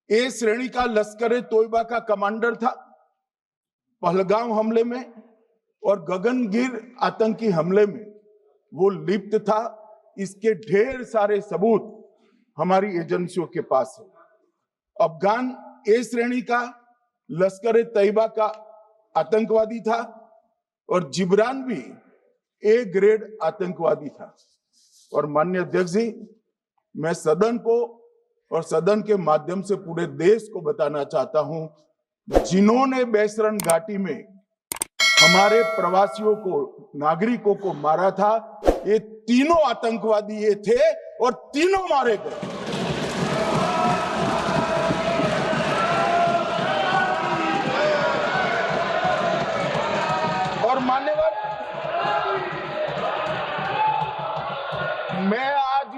ए श्रेणी का लश्कर तोयबा का कमांडर था। पहलगाम हमले में और गगनगिर आतंकी हमले में वो लिप्त था। इसके ढेर सारे सबूत हमारी एजेंसियों के पास है। अफगान ए श्रेणी का लश्कर तैयबा का आतंकवादी था और जिब्रान भी ए ग्रेड आतंकवादी था। और माननीय अध्यक्ष जी, मैं सदन को और सदन के माध्यम से पूरे देश को बताना चाहता हूं, जिन्होंने बैसरन घाटी में हमारे प्रवासियों को, नागरिकों को मारा था, ये तीनों आतंकवादी ये थे और तीनों मारे गए। और मान्यवर, मैं आज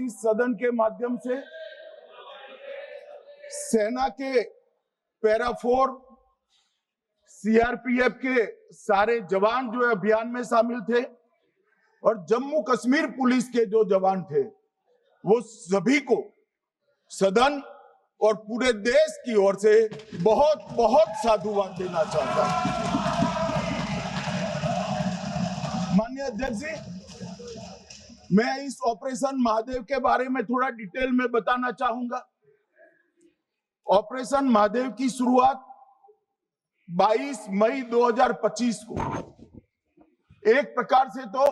इस सदन के माध्यम से सेना के पैरा 4, सीआरपीएफ के सारे जवान जो अभियान में शामिल थे और जम्मू कश्मीर पुलिस के जो जवान थे, वो सभी को सदन और पूरे देश की ओर से बहुत बहुत साधुवाद देना चाहता हूं। माननीय अध्यक्ष जी, मैं इस ऑपरेशन महादेव के बारे में थोड़ा डिटेल में बताना चाहूंगा। ऑपरेशन महादेव की शुरुआत 22 मई 2025 को, एक प्रकार से तो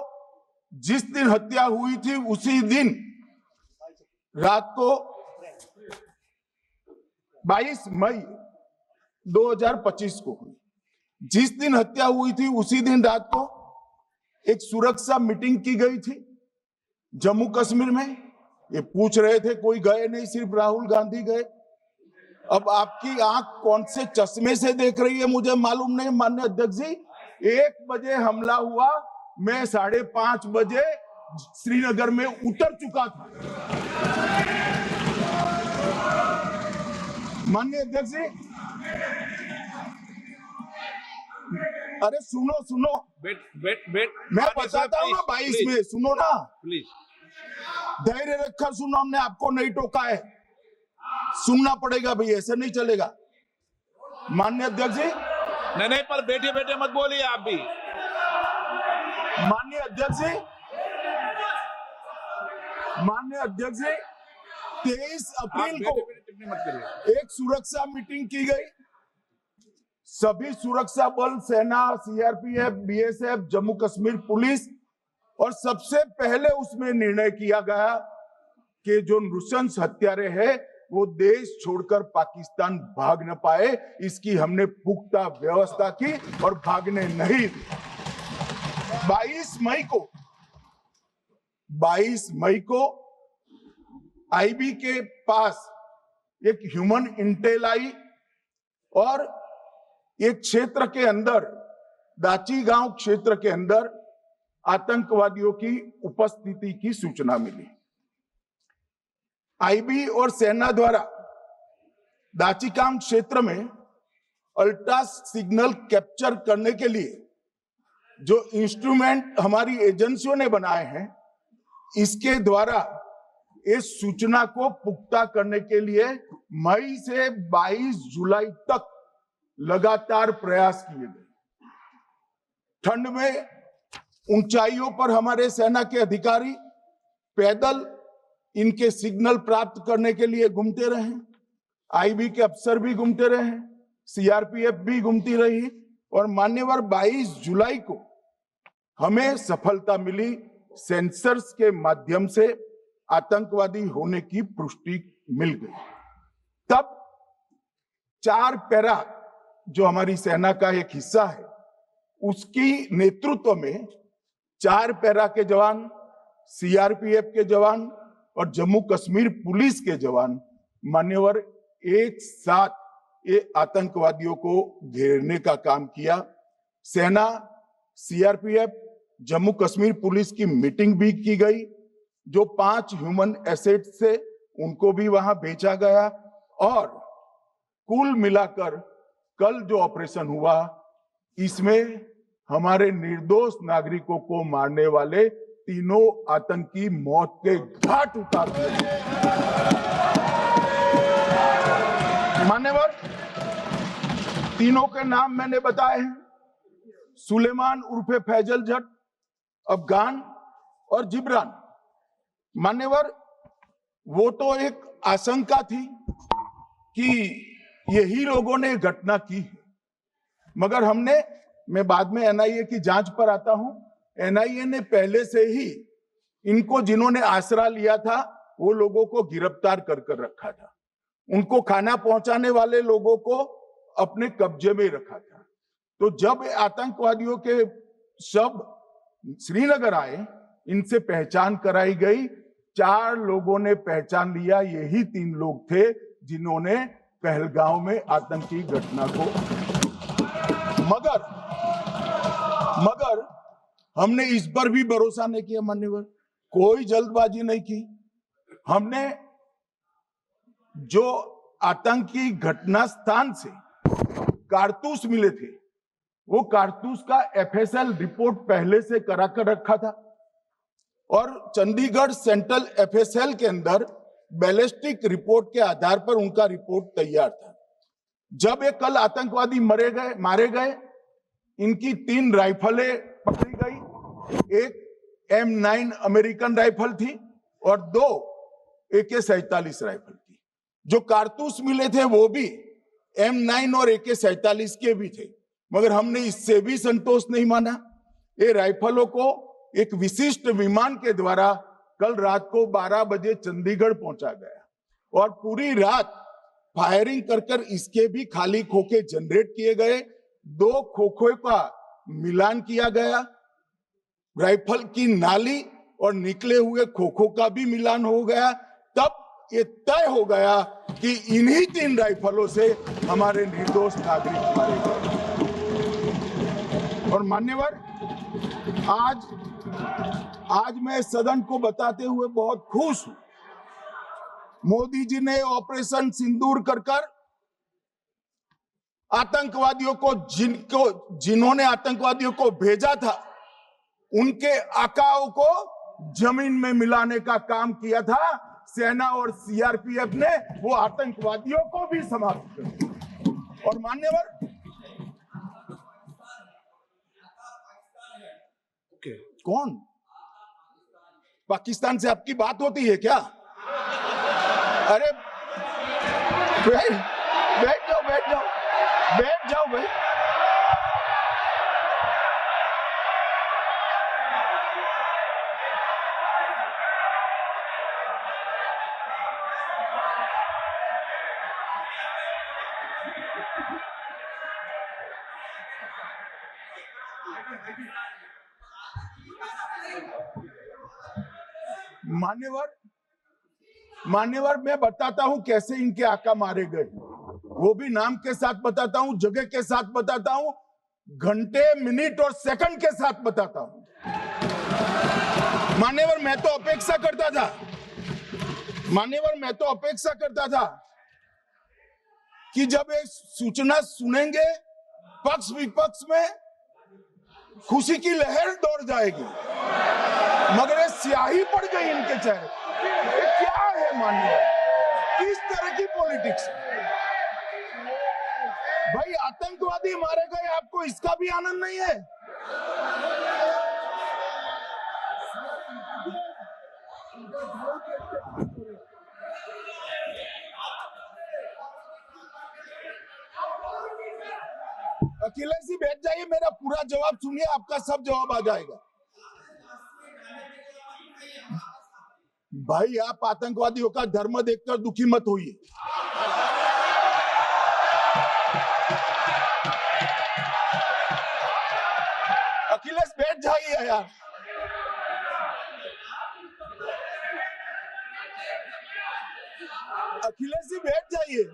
जिस दिन हत्या हुई थी उसी दिन रात को 22 मई 2025 को, जिस दिन हत्या हुई थी उसी दिन रात को एक सुरक्षा मीटिंग की गई थी जम्मू कश्मीर में। ये पूछ रहे थे, कोई गए नहीं, सिर्फ राहुल गांधी गए। अब आपकी आंख कौन से चश्मे से देख रही है मुझे मालूम नहीं। माननीय अध्यक्ष जी, 1 बजे हमला हुआ, मैं 5:30 बजे श्रीनगर में उतर चुका था। माननीय अध्यक्ष जी, अरे सुनो, मैं बताता हूँ ना 22 में, सुनो ना प्लीज, धैर्य रखकर सुनो, हमने आपको नहीं टोका है, सुनना पड़ेगा भाई, ऐसे नहीं चलेगा। माननीय अध्यक्ष जी, नहीं, पर बैठे मत बोलिए आप भी। माननीय अध्यक्ष जी, 23 अप्रैल को एक सुरक्षा मीटिंग की गई। सभी सुरक्षा बल, सेना, CRPF, BSF, Jammu Kashmir police, और सबसे पहले उसमें निर्णय किया गया कि जो नृशंस हत्यारे हैं वो देश छोड़कर पाकिस्तान भाग न पाए, इसकी हमने पुख्ता व्यवस्था की और भागने नहीं दी। 22 मई को आईबी के पास एक ह्यूमन इंटेल आई और एक क्षेत्र के अंदर, दाची गांव क्षेत्र के अंदर आतंकवादियों की उपस्थिति की सूचना मिली। आईबी और सेना द्वारा दाचीकाम क्षेत्र में अल्ट्रा सिग्नल कैप्चर करने के लिए जो इंस्ट्रूमेंट हमारी एजेंसियों ने बनाए हैं, इसके द्वारा इस सूचना को पुख्ता करने के लिए मई से 22 जुलाई तक लगातार प्रयास किए गए। ठंड में ऊंचाइयों पर हमारे सेना के अधिकारी पैदल इनके सिग्नल प्राप्त करने के लिए घूमते रहे, आईबी के अफसर भी घूमते रहे, सीआरपीएफ भी घूमती रही, और मान्यवर 22 जुलाई को हमें सफलता मिली। सेंसर्स के माध्यम से आतंकवादी होने की पुष्टि मिल गई। तब 4 पैरा जो हमारी सेना का एक हिस्सा है, उसकी नेतृत्व में 4 पैरा के जवान, सीआरपीएफ के जवान और जम्मू कश्मीर पुलिस के जवान मान्यवर एक साथ ये आतंकवादियों को घेरने का काम किया। सेना, सीआरपीएफ, जम्मू कश्मीर पुलिस की मीटिंग भी की गई। जो 5 ह्यूमन एसेट्स थे उनको भी वहां भेजा गया, और कुल मिलाकर कल जो ऑपरेशन हुआ, इसमें हमारे निर्दोष नागरिकों को मारने वाले तीनों आतंकी मौत के घाट उतार दिए। मान्यवर, तीनों के नाम मैंने बताए हैं, सुलेमान उर्फे फैजल जट, अफगान और जिब्रान। मान्यवर, वो तो एक आशंका थी कि यही लोगों ने घटना की है, मगर मैं बाद में एनआईए की जांच पर आता हूं, एनआईए ने पहले से ही इनको जिन्होंने आसरा लिया था वो लोगों को गिरफ्तार कर रखा था, उनको खाना पहुंचाने वाले लोगों को अपने कब्जे में रखा था। तो जब आतंकवादियों के शव श्रीनगर आए, इनसे पहचान कराई गई, 4 लोगों ने पहचान लिया, यही 3 लोग थे जिन्होंने पहलगांव में आतंकी घटना को। मगर हमने इस पर भी भरोसा नहीं किया मान्यवर, कोई जल्दबाजी नहीं की। हमने जो आतंकी घटना स्थान से कारतूस मिले थे, वो कारतूस का एफएसएल रिपोर्ट पहले से करा कर रखा था और चंडीगढ़ सेंट्रल एफएसएल के अंदर बैलिस्टिक रिपोर्ट के आधार पर उनका रिपोर्ट तैयार था। जब ये कल आतंकवादी मारे गए, इनकी 3 राइफलें पकड़ी गई, एक M9 अमेरिकन राइफल थी और 2 AK-47 राइफल थी। जो कारतूस मिले थे वो भी M9 और AK-47 के भी थे, मगर हमने इससे भी संतोष नहीं माना। ये राइफलों को एक विशिष्ट विमान के द्वारा कल रात को 12 बजे चंडीगढ़ पहुंचा गया और पूरी रात फायरिंग कर इसके भी खाली खोखे जनरेट किए गए, 2 खोखों का मिलान किया गया, राइफल की नाली और निकले हुए खोखों का भी मिलान हो गया। तब ये तय हो गया कि इन्हीं 3 राइफलों से हमारे निर्दोष नागरिक मारे गए। और मान्यवर, आज मैं सदन को बताते हुए बहुत खुश हूं, मोदी जी ने ऑपरेशन सिंदूर कर आतंकवादियों को जिन्होंने आतंकवादियों को भेजा था, उनके आकाओं को जमीन में मिलाने का काम किया था। सेना और सीआरपीएफ ने वो आतंकवादियों को भी समाप्त कर दिया। और मान्यवर, कौन पाकिस्तान से आपकी बात होती है क्या? अरे बैठ जाओ भाई। मान्यवर, मैं बताता हूं कैसे इनके आका मारे गए, वो भी नाम के साथ बताता हूं, जगह के साथ बताता हूं, घंटे, मिनट और सेकंड के साथ बताता हूं। मान्यवर, मैं तो अपेक्षा करता था कि जब ये सूचना सुनेंगे, पक्ष विपक्ष में खुशी की लहर दौड़ जाएगी, मगर ये स्याही पड़ गई इनके चेहरे। ये क्या है मान्यवर, किस तरह की पॉलिटिक्स? भाई, आतंकवादी मारे गए, आपको इसका भी आनंद नहीं है? अखिलेश जी बैठ जाइए, मेरा पूरा जवाब सुनिए, आपका सब जवाब आ जाएगा। भाई, आप आतंकवादियों का धर्म देखकर दुखी मत होइए। अखिलेश बैठ जाइए यार। अखिलेश जी बैठ जाइए।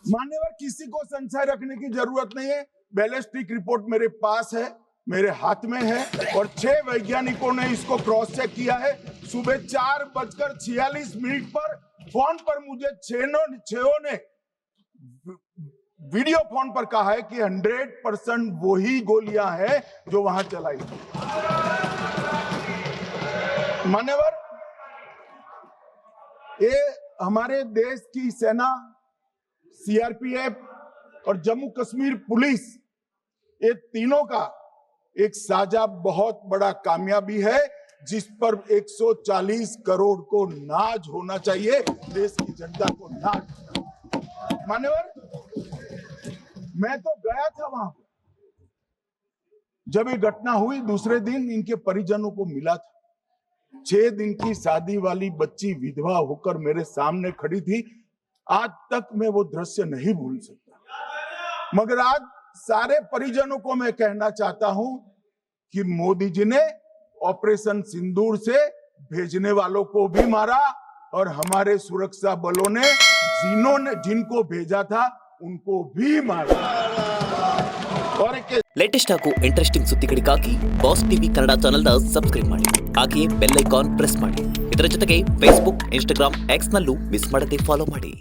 मान्यवर, किसी को संशय रखने की जरूरत नहीं है। बैलिस्टिक रिपोर्ट मेरे पास है, मेरे हाथ में है और 6 वैज्ञानिकों ने इसको क्रॉस चेक किया है। सुबह 4:46 पर फोन पर मुझे 6 ने वीडियो फोन पर कहा है कि 100% वही गोलियां हैं जो वहां चलाई। मान्यवर, ये हमारे देश की सेना, सीआरपीएफ और जम्मू कश्मीर पुलिस, ये तीनों का एक साझा बहुत बड़ा कामयाबी है, जिस पर 140 करोड़ को नाज होना चाहिए, देश की जनता को नाज। मान्यवर, मैं तो गया था वहां, जब ये घटना हुई दूसरे दिन इनके परिजनों को मिला था। 6 दिन की शादी वाली बच्ची विधवा होकर मेरे सामने खड़ी थी। आज तक मैं वो दृश्य नहीं भूल सकता। मगर आज सारे परिजनों को मैं कहना चाहता हूं कि मोदी जी ने ऑपरेशन सिंदूर से भेजने वालों को भी मारा और हमारे सुरक्षा बलों ने जिनको भेजा था उनको भी मारा। और ಲೇಟೆಸ್ಟ್ ಹಾಗೂ ಇಂಟ್ರೆಸ್ಟಿಂಗ್ ಸುದ್ದಿಗಳಿಗಾಗಿ ಬಾಸ್ ಟಿವಿ ಕನ್ನಡ ಚಾನೆಲ್ನ ಸಬ್ಸ್ಕ್ರೈಬ್ ಮಾಡಿ, ಹಾಗೆಯೇ ಬೆಲ್ ಐಕಾನ್ ಪ್ರೆಸ್ ಮಾಡಿ. ಇದರ ಜೊತೆಗೆ ಫೇಸ್ಬುಕ್, ಇನ್ಸ್ಟಾಗ್ರಾಮ್, ಎಕ್ಸ್ನಲ್ಲೂ ಮಿಸ್ ಮಾಡದೆ ಫಾಲೋ ಮಾಡಿ.